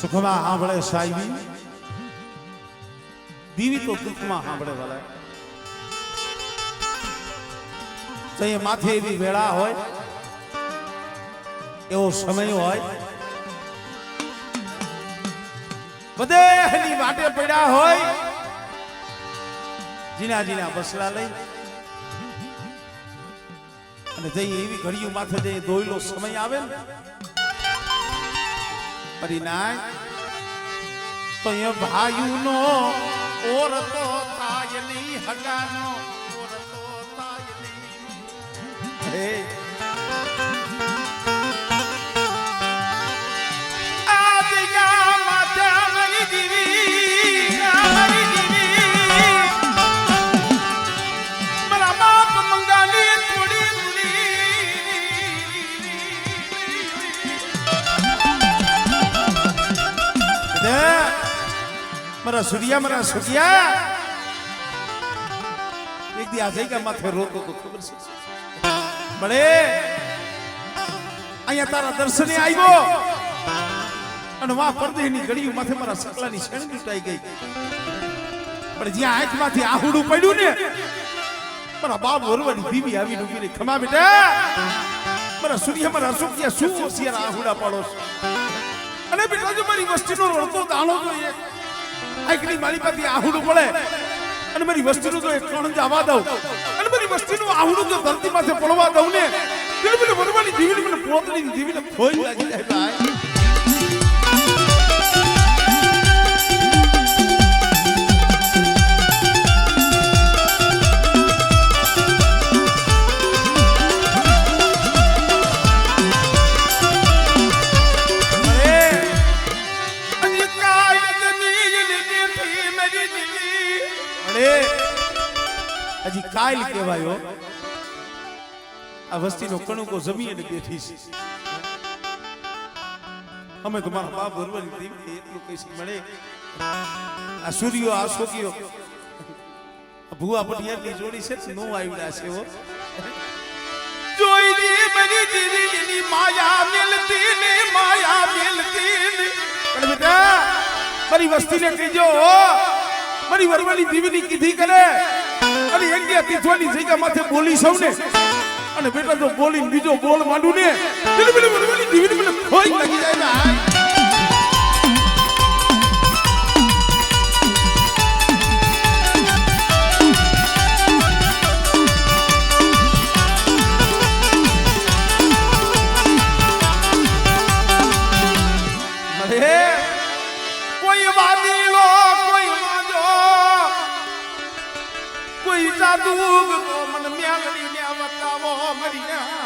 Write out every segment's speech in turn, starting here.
સુખમાં સાંભળે સાયવી, દીવી તો દુઃખમાં સાંભળે વાલા. તો એ માથે એવી વેળા હોય, એવો સમય હોય, બધેની વાટે પડ્યા હોય, જીના જીના બસલા લઈ અને જઈ એવી ઘડીઓ માથે જઈ દોયલો સમય આવે ને પરિણામ તો એ ભાઈનો ઓરતો થાય નહીં, હગાનો ઓરતો થાય નહીં. હે આ જગ્યા માથે મારી દીવી, મારી દીવી મારા બાપ મંગાલી થોડી મારા સૂર્યા એક દી આ જગ્યા માથે રોતો તો ખબર છે મળે અહીંયા તારા દર્શને આવ્યો અને વા પરદેહની ઘડીઓ માથે મારા સકલાની શેણ લૂંટાઈ ગઈ. પણ જ્યાં આંખમાંથી આહુડું પડ્યું ને મારા બાપ વરવાની બીબી આવીને ઊભી રહી, ખમા બેટા મારા સૂર્ય મારા અશોકિયા શું હોશિયાર આહુડા પાડો છો. અને બેટા જો મારી વસ્તીનો રડતો દાણો જોઈએ, આંખની મારી પાસે આહુડું પડે અને મારી વસ્તીનું જો એક કણ જવા દઉં અને મારી વસ્તીનું આહુડું જો ધરતી માથે પડવા દઉં ને એટલે મને વરવાની દીવીને મને પોતની દીવીને ભોય લાગી જાય ભાઈ. હજી કાયલ કહેવાયો આ વસ્તીનો કણુકો જમીને બેઠી છે. અમે તમારા બાપ ભરવાની દેવી એટલું કહીશ મળે આ સૂર્યો આ શોકીઓ ભુવા પટિયારની જોડી છે નો આવડા છે હો. જોઈ દી મારી દીવીની માયા મેલતી ને માયા મેલતી ને. પણ બેટા મારી વસ્તીને કહીજો મારી વરવાની દીવીની કીધી કરે અને એક બે તીથવાની જગ્યા માથે બોલી સૌને અને બેટા જો બોલીને બીજો બોલ માંડું ને એટલે મને વરવાની દીવીને મને ખોઈ લાગી જાય ને. કોઈ વાદીલો કોઈ વાજો કોઈ જાદુગ તો મને મ્યાલડી ને બતાવો મરિયા.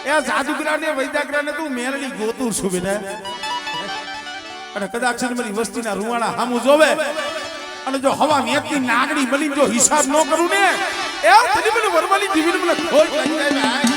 એ જાદુગરાને વૈદાગરાને તું મેલડી ગોતું છું બેટા. અને કદાચ મારી વસ્તીના રૂવાણા હામું જોવે અને જો હવા મેકની નાગડી બની જો હિસાબ ન કરું ને એ તને મને વરવાની જીવીને મને ખોટ લાગી જાય.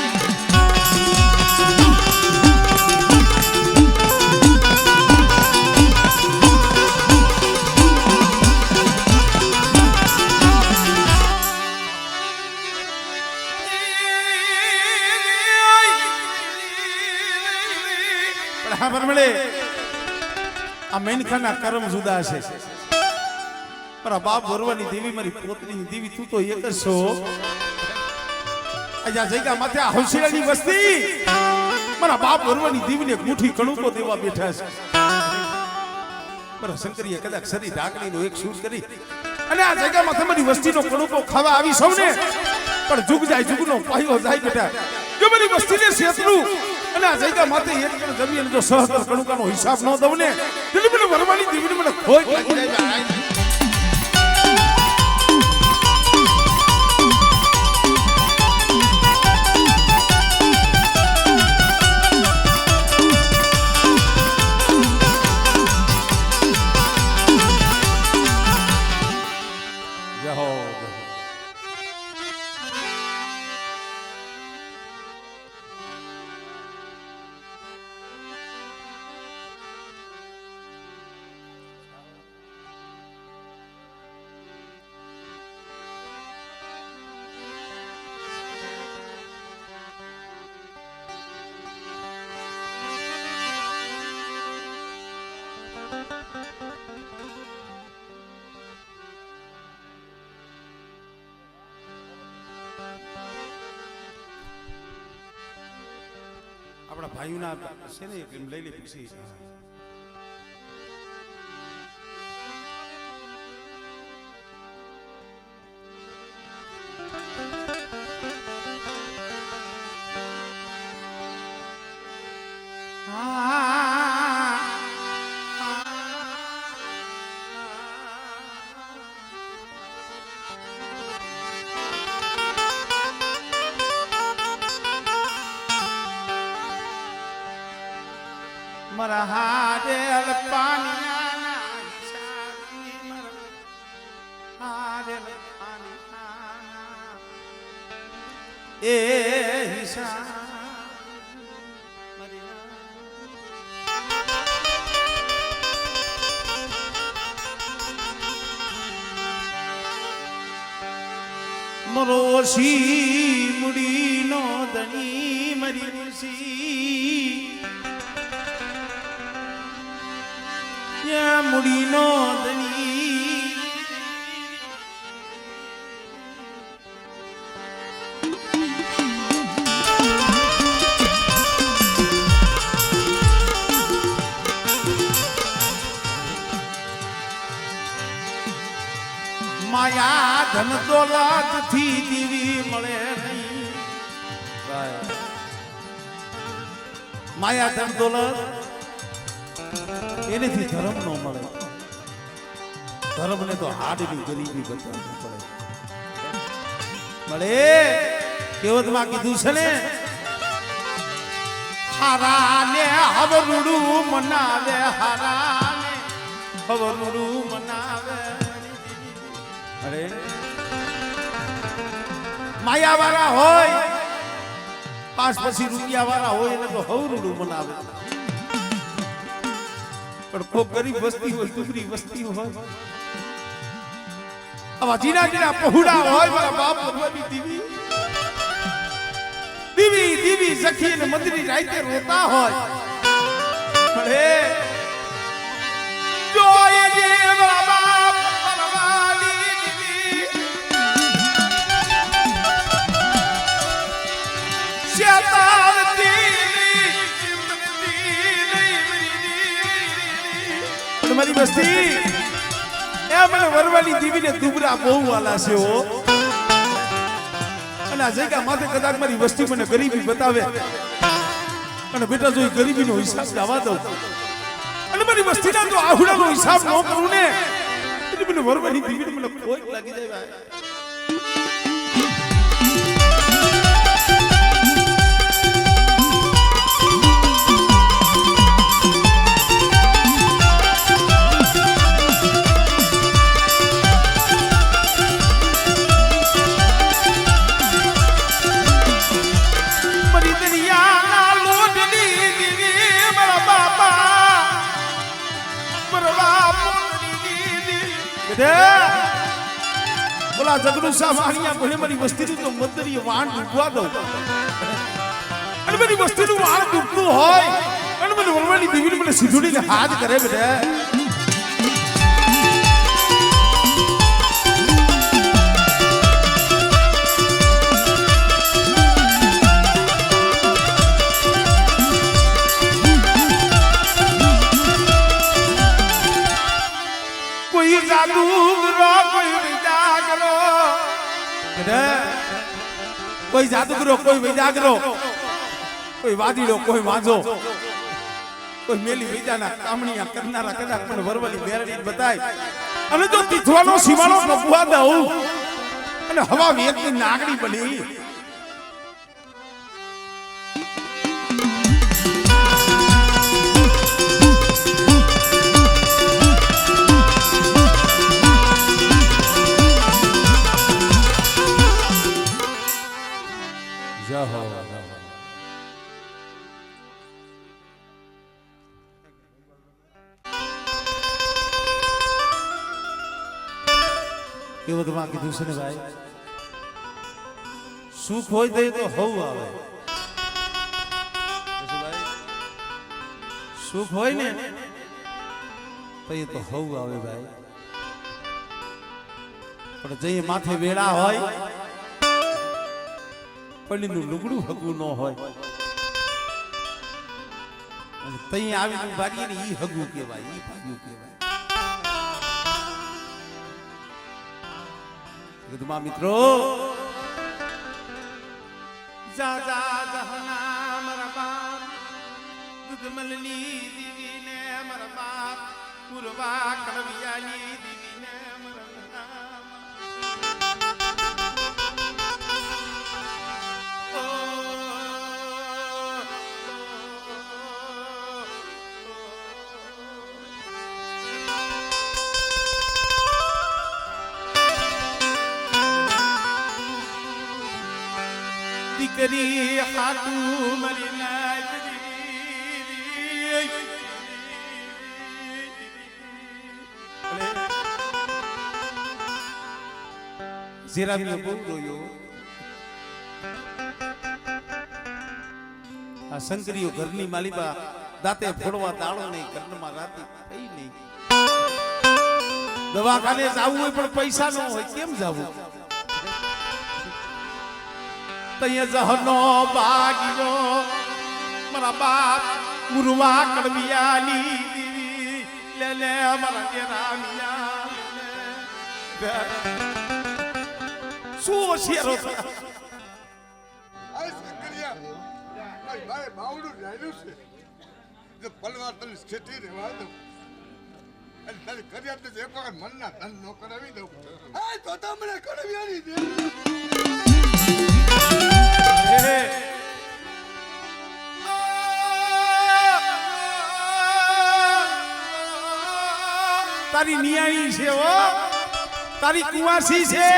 આ મેનખાના કર્મ જુદા છે. મારા બાપ વરવાની દેવી મારી પોતની દેવી તું તો એક જ છો. આ જગ્યા માથે આ હૌસલાની વસ્તી મારા બાપ વરવાની દેવીને મુઠ્ઠી કણુકો દેવા બેઠા છે. મારા શંકરીએ કદાચ સરી ઢાકણીનો એક સૂર કરી અને આ જગ્યા માથે મારી વસ્તીનો કણુકો ખાવા આવી સૌને પણ જુગ જાય જુગનો પાયો જાય બેટા. જો મારી વસ્તીને શેતરું અને આ જગ્યા માથે એક કણ જમીન જો સહસ્ત્ર કણુકાનો હિસાબ ન દઉં ને એટલે મને વરવાની દીવીને મને ખોટ લાગી જાય. આપણા ભાઈઓના છે ને એમ લઈ લે પછી મારા હારેલ પાણીના હિસાબી મારા હારેલ પાણીના એ હિસાબ મરોસી મુડીનો ધણી મરી મુસી મુડીનો ધણી માયા ધન દોલત થી દીવી મળે નહીં માયા ધન દોલત એનેથી ધર્મ નો મળે ધર્મ ને તો હાડની ગરીબી બતાવવી પડે મળે કેવતમાં કીધું છે ને હારાને હવરુડું મનાવે હારાને હવરુડું મનાવે અરે માયા વાળા હોય પાંચ પછી રૂપિયા વાળા હોય એને તો હવરુડું મનાવે પણ કોઈ ગરીબ વસ્તી હોય દુબળી વસ્તી હોય આવા જીના જીના પહોળા હોય મારા બાપ ભગવાનની દીવી દીવી દીવી સખી અને મંદિરની રાતે રોતા હોય મળે જોય જે મારા બાપ પરવાલી દીવી શેતાનતી મારી બસ્તી એ મને વરવાની દીવીને દુબરા બહુ વાલા છે હો અને આ જગ્યા માથે કદાચ મારી વસ્તી મને ગરીબી બતાવે અને બેટા જો ગરીબીનો હિસાબ લાવવા દઉં અને મારી વસ્તીના તો આહુડાનો હિસાબ ન કરું ને એટલે મને વરવાની દીવીને મને કોઈ લાગી જાય બોલા જગનું સામાણિયા ભલે મારી વસ્તીનું તો મદરી વાણ ડૂબવા દઉં અને મારી વસ્તીનું વાણ ડૂબતું હોય અને મને વરવાની દીવીને મને સીધુડીને હાથ કરે બેટા કોઈ જાદુગરો કોઈ વિજાગરો કોઈ જાદુગરો કોઈ વિજાગરો કોઈ વાદીડો કોઈ વાંજો કોઈ મેલી વિજાના કામણીયા કરનારા કદાચ પણ વરવાની બેરડી બતાય અને જો તીથવાનો સીમાનો કપવા દઉં અને હવા વેગની નાગડી બની કેવું તમારે કીધું છે ને ભાઈ સુખ હોય તો હવું આવે સુખ હોય ને તો એ તો હવું આવે ભાઈ પણ જઈએ માથે વેળા હોય પલ્લીનું લુગડું હગું ન હોય અને તઈ આવીને ભાગીએ ને ઈ હગું કહેવાય, ઈ ભાગ્યું કહેવાય. કીધું મિત્રો જા જા જહના મારા બાપ દુધમલની દીવીને મારા બાપ પૂર્વા કડવિયાની દીવીને મારા દીકરી હાટું મરી ઝેરાબીને બહુ રોયો. આ શંકરીઓ ઘરની માલિબા દાંતે ફોડવા દાડો નહીં, ઘરમાં રાતી થઈ નહીં. દવાખાને જવું હોય પણ પૈસા ન હોય, કેમ જવું? તૈયા જહનો બાગીયો મારા બાપ મુરવા કડવિયાની દીવી લે લે મારા દેરામિયા શું હોશિયારો થા. આ શંકરિયા મારી ભાઈ બાવડું રાયલું છે જો પલવાર તને ખેતી રહેવા દઉં અને તારી કરિયાત એક વખત મનના ધન નો કરાવી દઉં. હા તો તમને કરાવી દે. તારી નિયાણી છે હો, તારી કુંવાસી છે.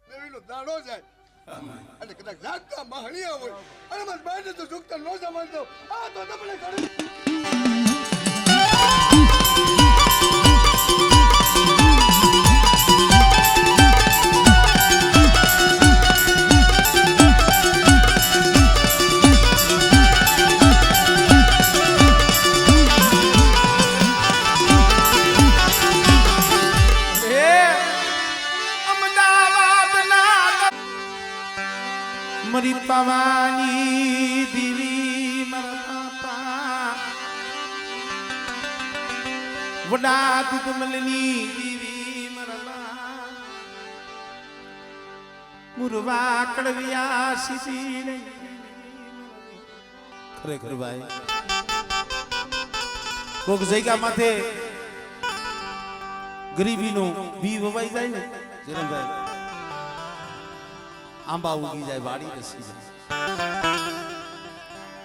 દેવીનો દાડો જાય અને કદાચ જાગતા મહણિયા હોય અને મારી બાઈને તો સુખતા નો જમાન દો. આ તો તમને કરી મરી પાવાની દીવી મારા બાપા વડા દુધમલની દીવી મારા મુરવા કડવિયા સીધી. ખરેખર ભાઈ કોક જગ્યા માથે ગરીબીનો બી વવાઈ જાય ને જીરણભાઈ, આંબા ઉગી જાય, વાડી રસી જાય.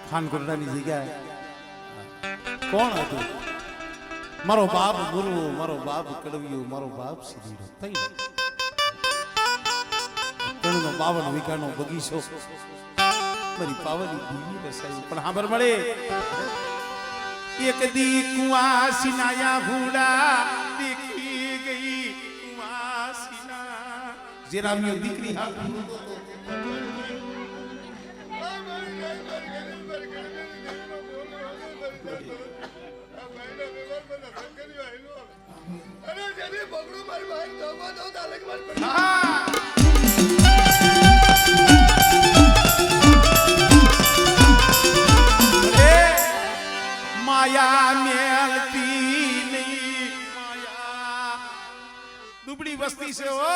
ખાનગોરડાની જગ્યાએ કોણ હતું? મારો બાપ ગુરવો, મારો બાપ કડવિયો, મારો બાપ સીધો થઈ તેનો 52 વીઘાનો બગીચો મારી પાવની દીવી રસાઈ. પણ હાબર મળે એક દી કુંવાસીના હુડા દેખી ગઈ કુંવાસીના જેરામીઓ દીકરી હા માયા મેલતી નહીં, માયા દુબળી વસ્તી છે હો.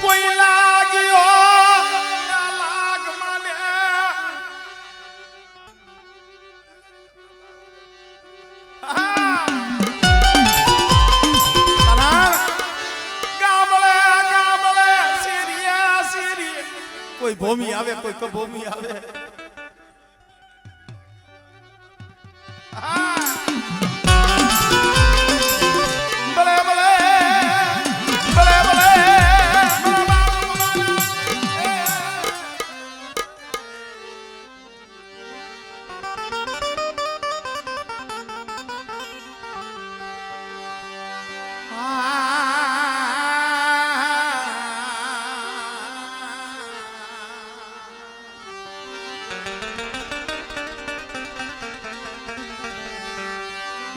કોઈ લાગ્યો લાગ મને ગામડે શેરિયા શેરી કોઈ ભૂમિ આવે, કોઈ કભૂમિ આવે.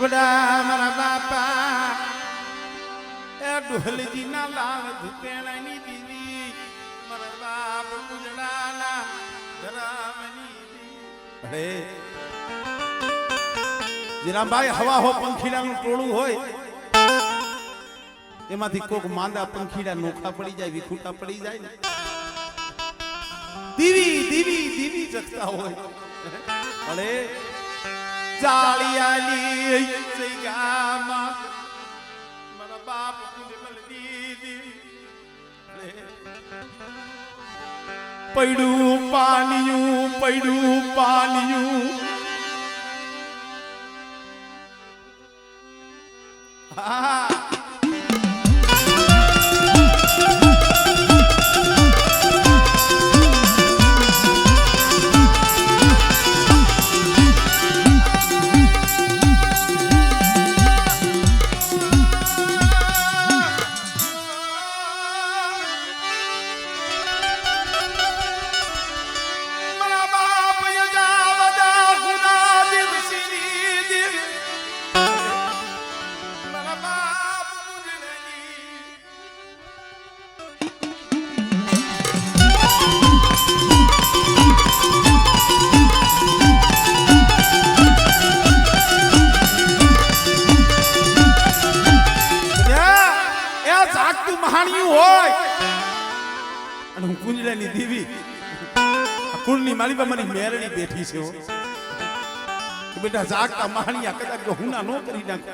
વડા મારા બાપા એ ડોહલજી ના લાલ ધુકેણાની દીદી મારા બાપ કુંજડાના ધરામની અરે જીરામભાઈ હવા હો પંખીડાનું ટોળું હોય એમાંથી કોક માંદા પંખીડા નોખા પડી જાય વિખૂટા પડી જાય ને દીવી દીવી દીવી જગતા હોય અરે જાળિયાલી જઈગામાં મારા બાપ કુંજમલ દીદી પૈડું પાલિયું હા કુંજડાની દેવી કુળની માલી પર મારી મેરડી બેઠી છે બેટા જાગતા મહાણિયા કદાચ હું ના નો કરી નાખ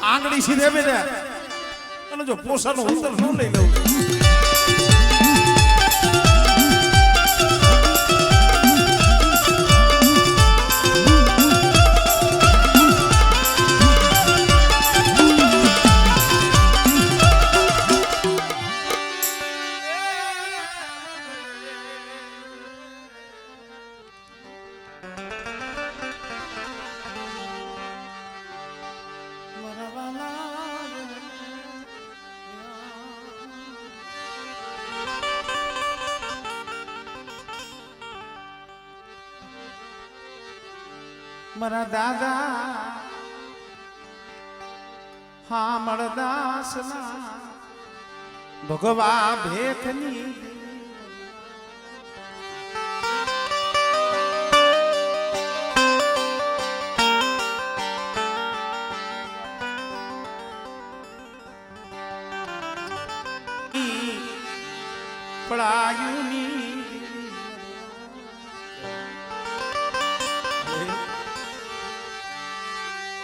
આંગળી સીધે બેઠા અને જો પોસાનો ઉત્તર ન લઈ લઉં મારા દાદા હા મળદાસના ભગવા ભેખની પડાયુની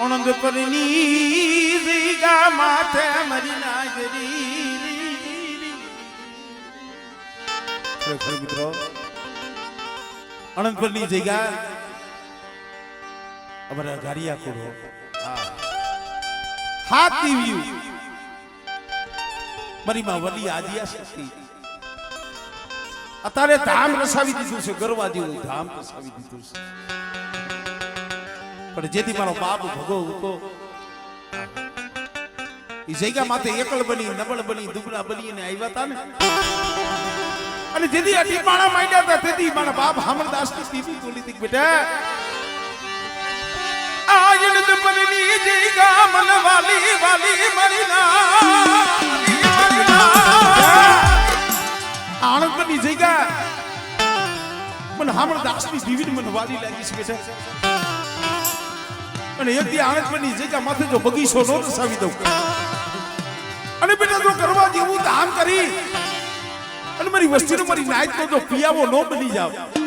અણંગ પરની જઈગા માથે મરી નાગરી ખરેખર મિત્રો અણંગ પરની જઈગા અમારા ગારિયા કુડો હાથ દીવ્યું મારી માં વલી આદિયા શક્તિ અત્યારે ધામ રસાવી દીધું છે ગરવા જેવું ધામ રસાવી દીધું છે પણ જેથી મારો બાપ ભગો ઉતો એ જગ્યા માથે એકલ બની નબળ બની દુબળા બની અને આવ્યા હતા ને અને જેથી આ ટીપાણા માંડ્યા હતા તેથી મારા બાપ હામરદાસ ની ટીપી બોલી હતી બેટા આયન દબની જગ્યા મન વાલી વાલી મરીના આણંદની જગ્યા મને હામરદાસ ની દીવી મને વાલી લાગી છે બેટા અને એક દી આણંદની જગ્યા માથે જો બગીચો નો રસાવી દઉં અને બેટા જો કરવા જેવું ધામ કરી અને મારી વસ્તીનો મારી નાઈટ નો જો પિયાવો નો બની જાવ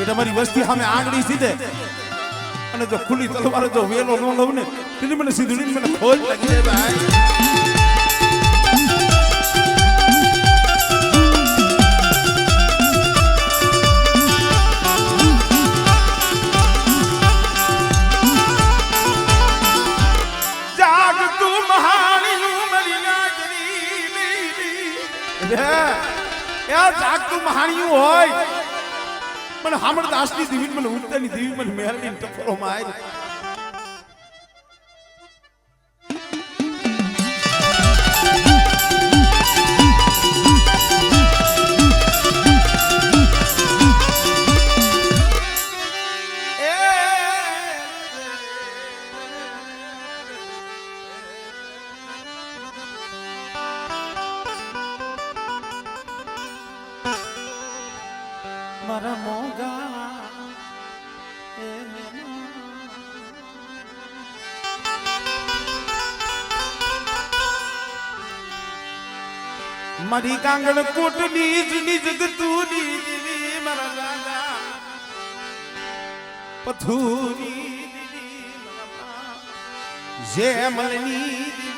બેટા મારી વસ્તી સામે આંગળી સીધે અને જો ખુલ્લી તલવાર જો વેલો ન લઉં ને તેની મને સીધું મને ખોજ લાગી જાય ભાઈ. જાગતું મહાણિયું હોય મને હામળ દાસની દેવી મને ઉત્તરની દેવી મને મેરડી ટફરો માં મારા મોગા મારી કાંગણ કોટની જની જગતુની દેવી મારા રાજા પથુની જે મલની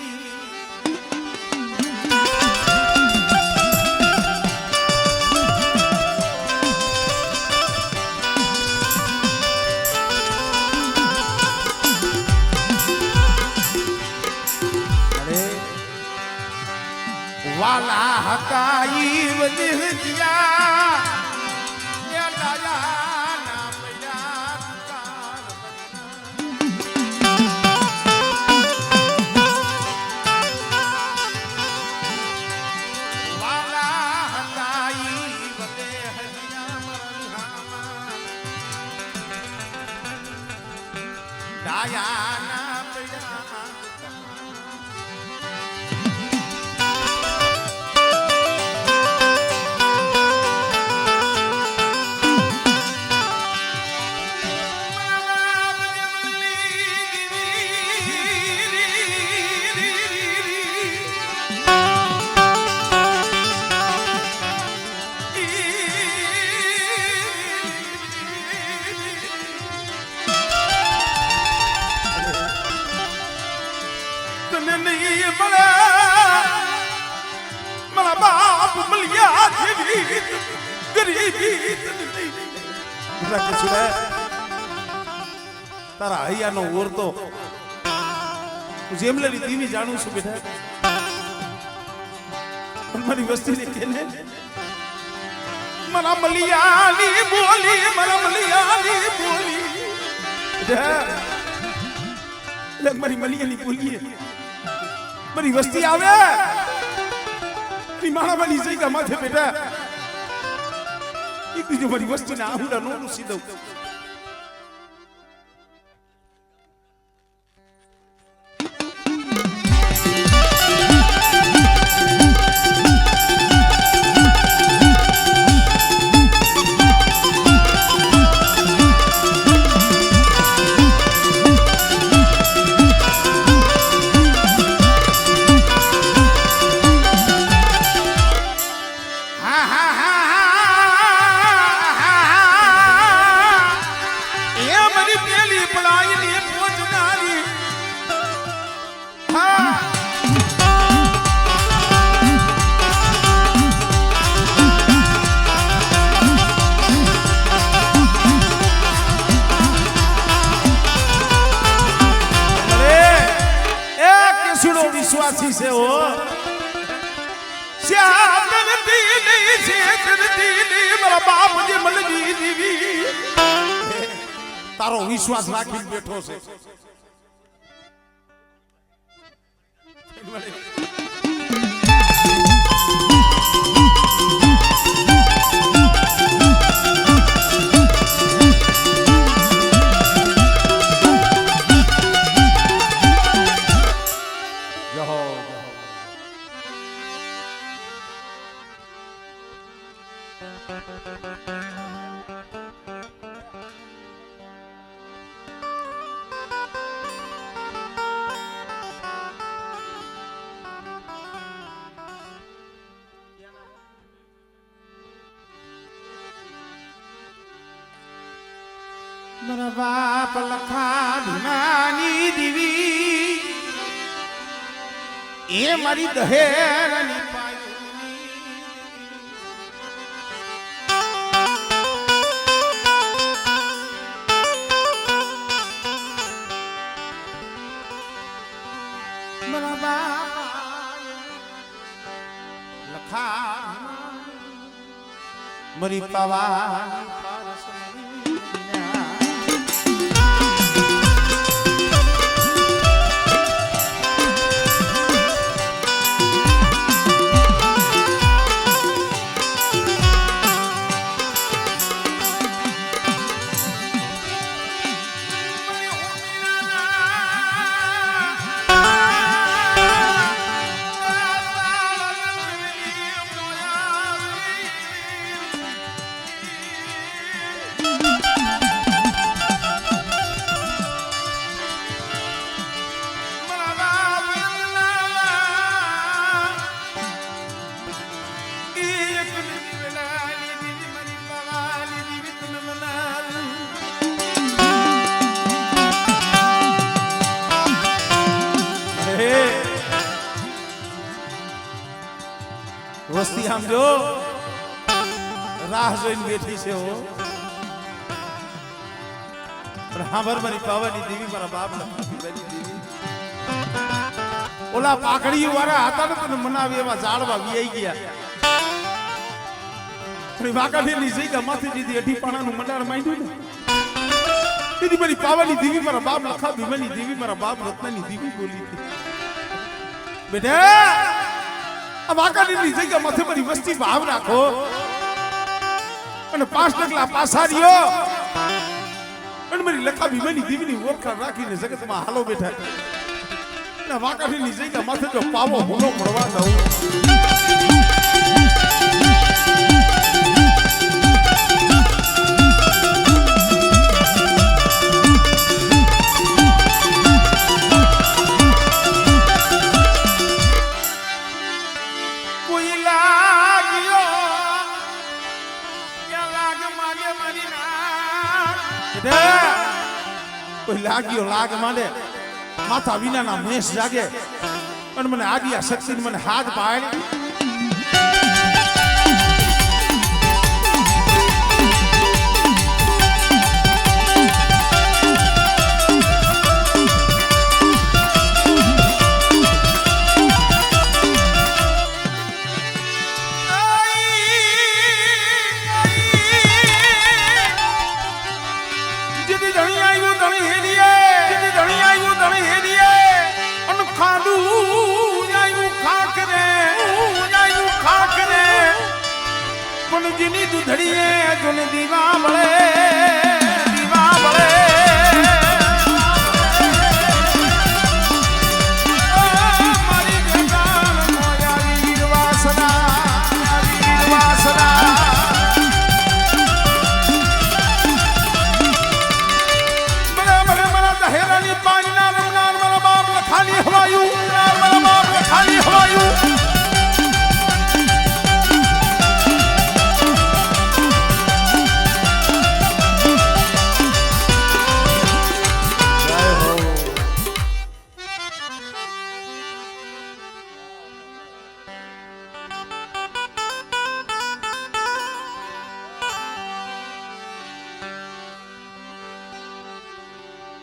વાલા હકાઈ વજિયા એ દાયા ના પયા તુકાર વાલા હકાઈ વજે હજિયા મરહામા દાયા ના પયા મારા બાપ મલિયા જેવી ગરીબી તારા હૈયાનો ઓરતો જેમલેની દીવી જાણું છું બેટા મારી વસ્તીને કેને મારા મલિયાની બોલી મારા મલિયાની બોલી મારી મલિયાની બોલીએ મારી વસ્તી આવે માણાવાની જગ્યા માથે બેટા એક બીજો મારી વસ્તીને આહુડા નો રૂસી દઉં વિશ્વાસી છે ઓ શ્યામતી નહીં છે કરતી નહીં મારા બાપ જે મલજી દીવી તારો વિશ્વાસ રાખીને બેઠો છે મારા બાપ લખા ભીમાની દીવી એ મારી દહેરની મારા બાપ લખા મરી પાવા વસ્તી આમ જો રાહ જોઈને બેઠી છે હો પણ હાંભર મારી પાવાની દેવી મારા બાપ લખી દેવી ઓલા પાકડીઓ વાળા હતા ને તને મનાવી એવા ઝાડવા વિયાઈ ગયા પણ વાકાઠીની જગ્યા માંથી દીધી અઢી પાણાનું મંડાર માંડ્યું ને દીદી મારી પાવાની દેવી મારા બાપ લખા ભીમાની દેવી મારા બાપ રત્નાની દેવી બોલી હતી બેટા આ વાકાડીની જગ્યા માથે મારી વસ્તી ભાવ રાખો અને 5 ડગલા પાછા રહ્યો અને મારી લખા ભીમાની દેવીની ઓળખાણ રાખીને જગતમાં હાલો બેઠા અને વાકાડીની જગ્યા માથે જો પાવો હુલો મળવા દઉં કોઈ લાગ્યો લાગ માંડે માથા વિનાના મેષ જાગે અને મને આદિયા શક્તિ મને હાથ પાડ જીની દુધડીએ જોને દીવા મળે